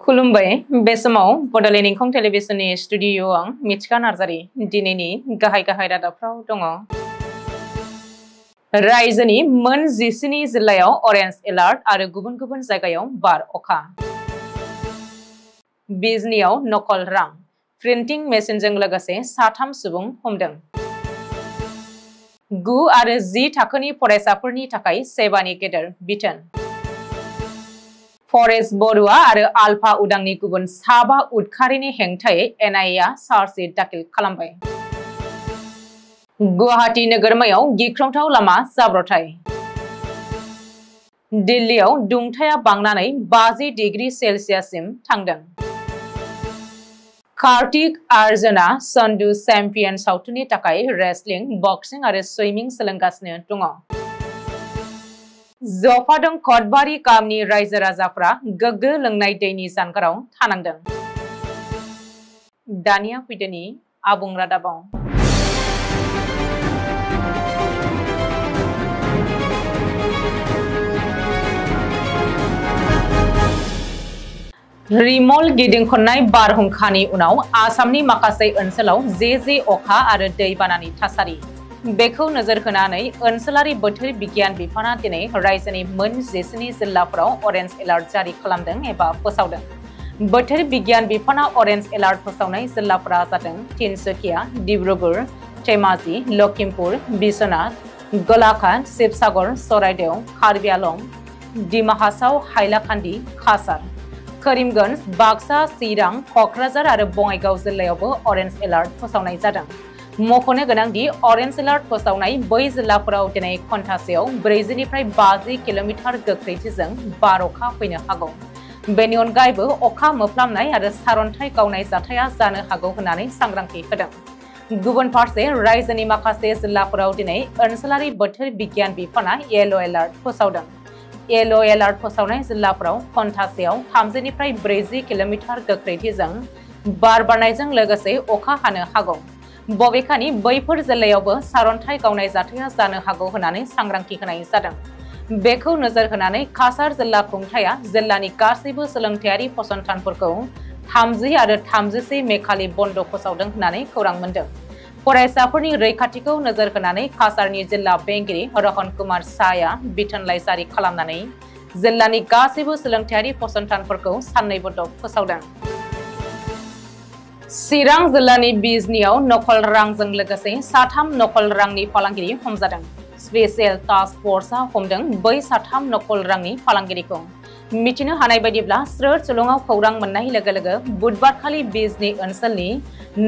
खुलुमबाय बे समाव बडलेण्ड इंखं टेलिभिजननि स्टुडिअ आं मिथिका नार्जारी दिनैनि गाहाय रादाबफ्राव दङ। रायजोनि मोन 17 जिल्लायाव अरेन्ज एलार्ट आरो गुबुन गुबुन जायगायाव बार अखा। बिजनीआव नकल रां प्रिन्टिं मेसिनजों लोगोसे 3 सुबुं हमदों। 9 आरो 10 थाखोनि फरायसाफोरनि थाखाय सेबानि गेदेर बिथोन। फरेस्ट बड'आ आरो आलफा उदांनि गुबुन 7 उदखारिनि हेंथायै एनआईए आ चार्जशीट दाखिल खालामबाय। गुवाहाटी नोगोरमायाव गिख्रंथाव लामा जाब्रबथाय। दिल्लीआव दुंथाया बांनानै 50 डिग्री सेल्सियाससिम थांदों। कार्तिक आर्यनआ सन्डु चेम्पियन सावथुननि थाखाय रेसलिं, बक्सिं आरो सुइमिं सोलोंगासिनो दङ। जफादं कटबारि गामनि रायजो राजाफ्रा गोग्गो लोंनाय दैनि जानगाराव थानांदों। दानिया फैदोनि आबुं रादाबाव। रिमल गिदिंखननाय बारहुंखानि उनाव आसामनि माखासे ओनसोलाव जे अखा आरो दैबानानि थासारि। बेखौ नोजोर होनानै ओनसोलारि बोथोर बिगियान बिफाना दिनै रायजोनि मोन 17 जिल्लाफोराव अरेन्ज एलार्ट जारि खालामदों एबा फोसावदों। बोथोर बिगियान बिफाना अरेन्ज एलार्ट फोसावनाय जिल्लाफोरा जादों तिनसुकिया, डिब्रुगड़, धेमाजि, लखिमपुर, बिश्वनाथ, गलाघाट, शिवसागर, चराइदेव, कार्बि आंलं, डिमा हासाव, हाइलाकान्दि, काछार, करीमगंज, बाक्सा, चिरां, कक्राझार आरो बङाइगाव जिल्लायावबो अरेन्ज एलार्ट फोसावनाय जादों। मख'नो गोनांदि अरेन्ज एलार्ट फोसावनाय बै जिल्लाफोराव दिनै घन्टासेयाव 40 निफ्राय 50 किल'मिटार गोख्रैथिजों बार अखा फैनो हागौ। बेनि अनगायैबो अखा मोफ्लामनाय आरो सारअन्थाइ गावनाय जाथाया जानो हागौ होननानै सांग्रांथि होदों। गुबुन फारसे रायजोनि माखासे जिल्लाफोराव दिनै ओनसोलारि बोथोर बिगियान बिफाना येल' एलार्ट फोसावदों। येल' एलार्ट फोसावनाय जिल्लाफोराव घन्टासेयाव 30 निफ्राय 40 किल'मिटार गोख्रैथिजों बार बारनायजों लोगोसे अखा हानो हागौ। बबेखानि बैफोर जिल्लायावबो सारअन्थाइ गावनाय जाथाया जानो हागौ होननानै सांग्रांथि होनाय जादों। बेखौ नोजोर होनानै काछार जिल्ला खुंथाया जिल्लानि गासैबो सोलोंथायारि फसंथानफोरखौ 30 आरो 31 मे खालि बन्द' फोसावदों होननानै खौरां मोन्दों। फरायसाफोरनि रैखाथिखौ नोजोर होनानै काछारनि जिल्ला बेंगिरि रहन कुमार साहया बिथोनलाइ जारि खालामनानै जिल्लानि गासैबो सोलोंथायारि फसंथानफोरखौ साननै बन्द' फोसावदों। चिरां जिल्लानि बिजनीआव नकल रांजों लोगोसे 3 नकल रांनि फालांगिरि हमजादों। स्पेशल टास्क फर्सआ हमदों बै 3 नकल रांनि फालांगिरिखौ। मिथिनो हानाय बायदिब्ला स्रोद सुलुङाव खौरां मोननाय लोगो लोगो बुधबारखालि बिजनी ओनसोलनि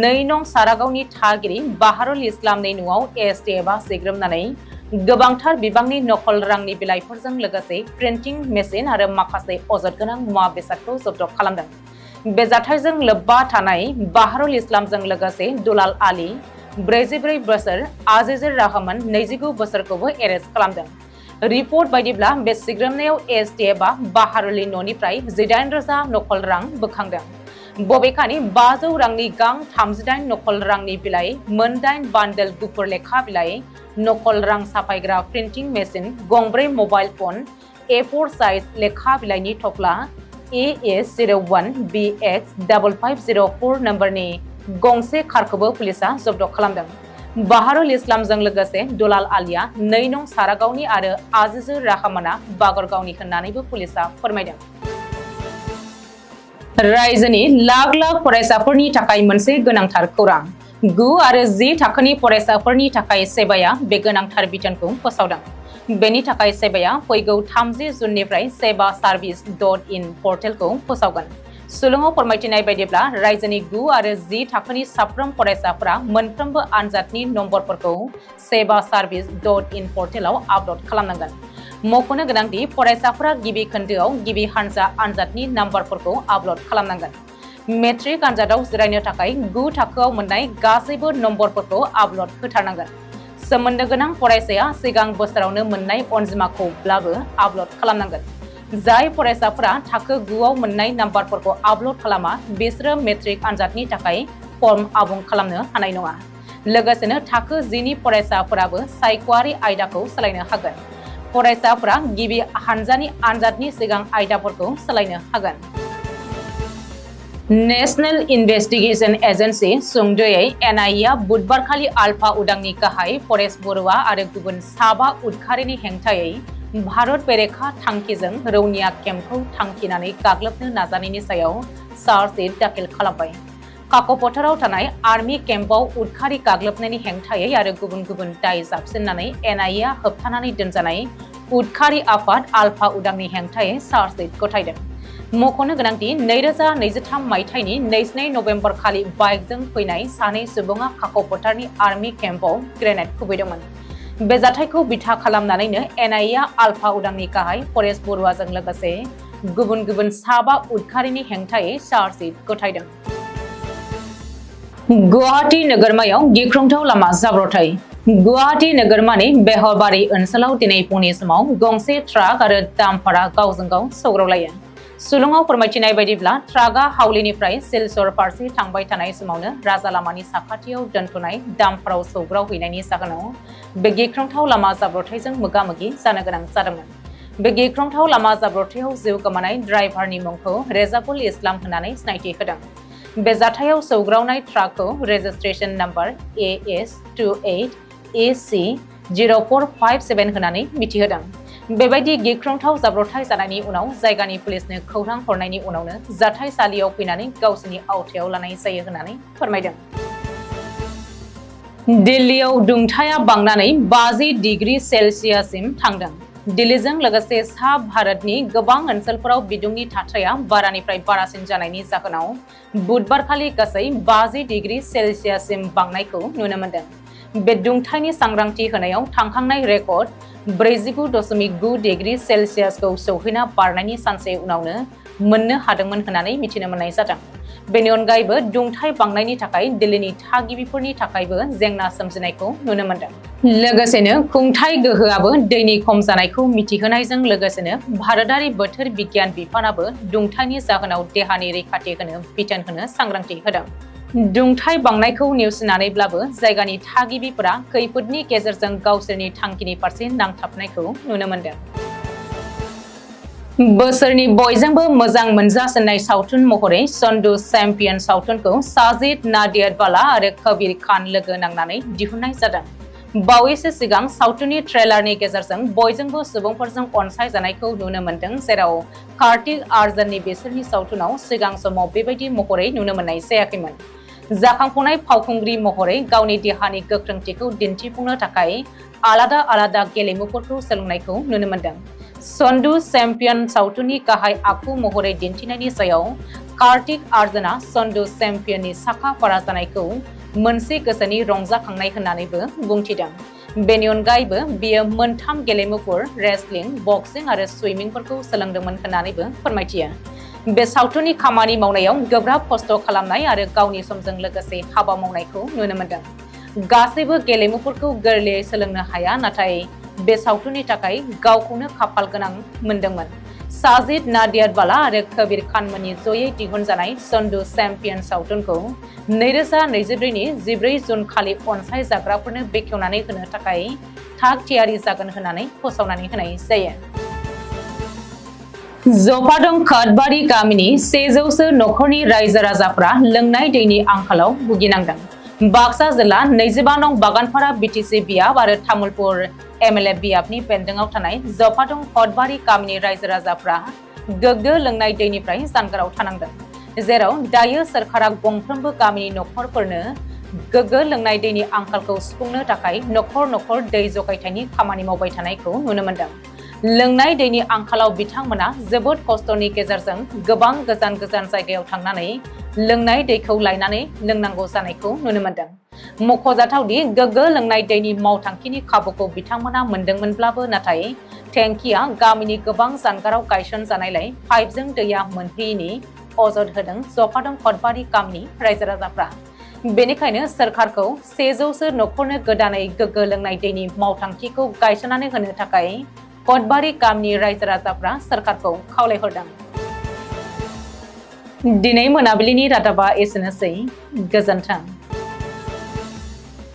2 नं सारागावनि थागिरि बाहारुल इस्लामनि न'आव एसटिएफआ सिग्रोमनानै गोबांथार बिबांनि नकल रांनि बिलाइफोरजों लोगोसे प्रिन्टिं मेसिन आरो माखासे अजद गोनां मुवा बेसादखौ जब्द खालामदों। बे जाथायजों लोब्बा थानाय बाहारुल इस्लामजों लोगोसे दुलाल आली 44 बोसोर, आजिजुर रहमान 29 बोसोरखौबो एरेस्ट खालामदों। रिपर्ट बायदिब्ला बे सिग्रोमनायाव एसटिएफआ बाहारुलनि न'निफ्राय 18,000 नकल रां बोखांदों। बबेखानि 500 रांनि गां 38 नकल रांनि बिलाइ, 8 बान्डोल गुफुर लेखा बिलाइ, नकल रां साफायग्रा printing machine, 2 mobile phone, A4 size लेखा बिलाइनि थफ्ला, AS01BX5504 नम्बरनि गंसे कारखौबो पुलिसआ जब्द खालामदों। बाहारुल इस्लामजों लोगोसे दुलाल आलिया 2 नं सारागावनि आरो आजिजुर रहमाना बागरगावनि होननानैबो पुलिसआ फोरमायदों। रायजोनि लाख फरायसाफोरनि थाखाय मोनसे गोनांथार खौरां। 9 आरो 10 थाखोनि फरायसाफोरनि थाखाय सेबाया बे गोनांथार बिथोनखौ फोसावदों। बेनि थाखाय सेबाया फैगौ 30 जुननिफ्राय seva-service.in पर्टेलखौ फोसावगोन। सुलुङाव फोरमायथिनाय बायदिब्ला रायजोनि 9 आरो 10 थाखोनि साफ्रोम फरायसाफोरा मोनफ्रोमबो आनजादनि नम्बरफोरखौ seva-service.in पर्टेलाव आपल'ड खालामनांगोन। मख'नो गोनांदि फरायसाफोरा गिबि खोन्दोआव गिबि हानजा आनजादनि नाम्बारफोरखौ आपल'ड खालामनांगोन। मेट्रिक आनजादाव जिरायनो थाखाय 9 थाखोआव मोननाय गासैबो नम्बरफोरखौ आपल'ड होथारनांगोन। सोमोन्दो गोनां फरायसाया सिगां बोसोरावनो मोननाय अनजिमाखौब्लाबो आपल'ड खालामनांगोन। जाय फरायसाफोरा थाखो 9 आव मोननाय नाम्बारफोरखौ आपल'ड खालामा बिसोरो मेट्रिक आनजादनि थाखाय फर्म आबुं खालामनो हानाय नङा। लोगोसेनो थाखो 10 नि फरायसाफोराबो सायख'आरि आयदाखौ सोलायनो हागोन। फरायसाफोरा गिबि हानजानि आनजादनि सिगां आयदाफोरखौ सोलायनो हागोन। नेशनल इन्वेस्टिगेशन एजेंसी सुंदयै एनआईए बुधबारखालि आल्फा उदांनि गाहाय परेश बरुवा आरो गुबुन साबा उदखारिनि हेंथायै भारत बेरेखा थांखिजों रौनिया केम्पखौ थांखिनानै गाग्लोबनो नाजानायनि सायाव चार्जशीट दाखिल खालामबाय। काकपथाराव थानाय आर्मी केम्पआव उदखारि गाग्लोबनायनि हेंथायै आरो गुबुन गुबुन दाय जाबसिननानै एनआईए होबथानानै दोनजानाय उदखारि आफाद आल्फा उदांनि हेंथायै चार्जशीट गथायदों। मख'नो गोनांदि 2023 मायथाइनि 22 नभेम्बर खालि बाइकजों फैनाय सानै सुबुङा काकपथारनि आर्मी केम्पआव ग्रेनेड खुबैदोंमोन। बे जाथायखौ बिथा खालामनानैनो एनआईए आल्फा उदांनि गाहाय परेश बरुवाजों लोगोसे गुबुन गुबुन साबा उदखारिनि हेंथायै चार्जशीट गथायदों। गुवाहाटी नोगोरमायाव गिख्रंथाव लामा जाब्रबथाय। गुवाहाटी नोगोरमानि बेहरबारि ओनसोलाव दिनै फुंनि समाव गंसे ट्राक आरो डाम्पारा गावजों गाव सौग्रावलायो। सुलुङाव फोरमायथिनाय बायदिब्ला ट्राकआ हावलिनिफ्राय सिलचर फारसे थांबाय थानाय समावनो राजा लामानि साखाथियाव दोनथ'नाय डाम्पाराव सौग्रावहैनायनि जाहोनाव बे गिख्रंथाव लामा जाब्रबथायजों मोगा-मोगि जानो गोनां जादोंमोन। बे गिख्रंथाव लामा जाब्रबथायाव जिउ गोमानाय ड्राइभारनि मुंखौ रेजाबुल इस्लाम होननानै सिनायथि होदों। बे जाथायाव सौग्रावनाय ट्राकखौ रेजिस्ट्रेशन नम्बर AS28AC0457 होननानै मिथिहोदों। बेबायदि गिख्रंथाव जाब्रबथाय जानायनि उनाव जायगानि पुलिसनो खौरां हरनायनि उनावनो जाथायसालियाव फैनानै गावसोरनि आवथायाव लानाय जायो होननानै फोरमायदों। दिल्लीयाव दुंथाया बांनानै 50 डिग्री सेल्सियाससिम थांदों। दिल्लीजों लोगोसे सा भारतनि गोबां ओनसोलफोराव बिदुंनि थाथाया बारानिफ्राय बारासिन जानायनि जाहोनाव बुधबारखालि गासै 50 डिग्री सेल्सियाससिम बांनायखौ नुनो मोन्दों। बे दुंथायनि सांग्रांथि होनायाव थांखांनाय रेकर्ड 49.9 डिग्री सेल्सियासखौ सौहैना बारनायनि सानसे उनावनो मोननो हादोंमोन होननानै मिथिनो मोननाय जादों। बेनि अनगायैबो दुंथाय बांनायनि थाखाय दिल्लीनि थागिबिफोरनि थाखायबो जेंना सोमजिनायखौ नुनो मोन्दों। लोगोसेनो खुंथाय गोहोआबो दैनि खम जानायखौ मिथिहोनायजों लोगोसेनो भारतारि बोथोर बिगियान बिफानाबो दुंथायनि जाहोनाव देहानि रैखाथि होनो बिथोन होनो सांग्रांथि होदों। दुंथाय बांनायखौ नेवसिनानैब्लाबो जायगानि थागिबिफोरा खैफोदनि गेजेरजों गावसोरनि थांखिनि फारसे नांथाबनायखौ नुनो मोन्दों। बोसोरनि बयजोंबो मोजां मोनजासिननाय सावथुन महरै सन्डु चेम्पियन सावथुनखौ साजिद नाडियाडवाला आरो कबीर खान लोगो नांनानै दिहुननाय जादों। बावैसो सिगां सावथुननि ट्रेलारनि गेजेरजों बयजोंबो सुबुंफोरजों अनसायजानायखौ नुनो मोन्दों, जेराव कार्तिक आर्यननि बिसोरनि सावथुनाव सिगां समाव बेबायदि महरै नुनो मोननाय जायाखैमोन। जाखांफुनाय फावखुंग्रि महरै गावनि देहानि गोख्रोंथिखौ दिन्थिफुंनो थाखाय आलादा आलादा गेलेमुफोरखौ सोलोंनायखौ नुनो मोन्दों। सन्डु चेम्पियन सावथुननि गाहाय आखु महरै दिन्थिनायनि सायाव कार्तिक आर्यनआ सन्डु चेम्पियननि साखा फारा जानायखौ मोनसे गोसोनि रंजाखांनाय होननानैबो बुंथिदों। बेनि अनगायैबो बियो मोनथाम गेलेमुफोर रेसलिं, बक्सिं आरो सुइमिंफोरखौ सोलोंदोंमोन होननानैबो फोरमायथियो। बे सावथुननि खामानि मावनायाव गोब्राब खस्थ' खालामनाय आरो गावनि समजों लोगोसे हाबा मावनायखौ नुनो मोन्दों। गासैबो गेलेमुफोरखौ गोरलैयै सोलोंनो हाया, नाथाय बे सावथुननि थाखाय गावखौनो खाफाल गोनां मोनदोंमोन। साजिद नाडियाडवाला आरो कबीर खानमोननि जयै दिहुनजानाय सन्डु चेम्पियन सावथुनखौ 2024 नि 14 जुन खालि अनसायजाग्राफोरनो बेखेवनानै होनो थाखाय थाग थियारि जागोन होननानै फोसावनानै होनाय जायो। जफादं काटबारि गामिनि 100सो नखरनि रायजो राजाफ्रा लोंनाय दैनि आंखालाव भुगिनांदों। बाक्सा जिल्ला 25 नं बागानपारा बिटिसि बियाब आरो तामुलपुर एमएलए बियाबनि बेन्दोंआव थानाय जफादं काटबारि गामिनि रायजो राजाफ्रा गोग्गो लोंनाय दैनिफ्राय जानगाराव थानांदों, जेराव दायो सोरखारा गंफ्रोमबो गामिनि नखरफोरनो गोग्गो लोंनाय दैनि आंखालखौ सुफुंनो थाखाय नखर नखर दै जगायथायनि खामानि मावबाय थानायखौ नुनो मोन्दों। लोंनाय दैनि आंखालाव बिथांमोना जोबोद खस्थ'नि गेजेरजों गोबां गोजान गोजान जायगायाव थांनानै लोंनाय दैखौ लायनानै लोंनांगौ जानायखौ नुनो मोन्दों। मख'जाथावदि गोग्गो लोंनाय दैनि मावथांखिनि खाबुखौ बिथांमोना मोनदोंमोनब्लाबो नाथाय टेंकिया गामिनि गोबां जानगाराव गायसनजानायलाय पाइपजों दैया मोनहैयैनि अजद होदों जफादं काटबारि गामिनि रायजो राजाफ्रा। बेनिखायनो सोरखारखौ 100सो नखरनो गोदानै गोग्गो लोंनाय दैनि मावथांखिखौ गायसननानै होनो थाखाय काटबारि गामिनि रायजो राजाफ्रा सोरखारखौ खावलायहरदों। दिनै मोनाबिलिनि रादाबा एसेनोसै। गोजोन्थों।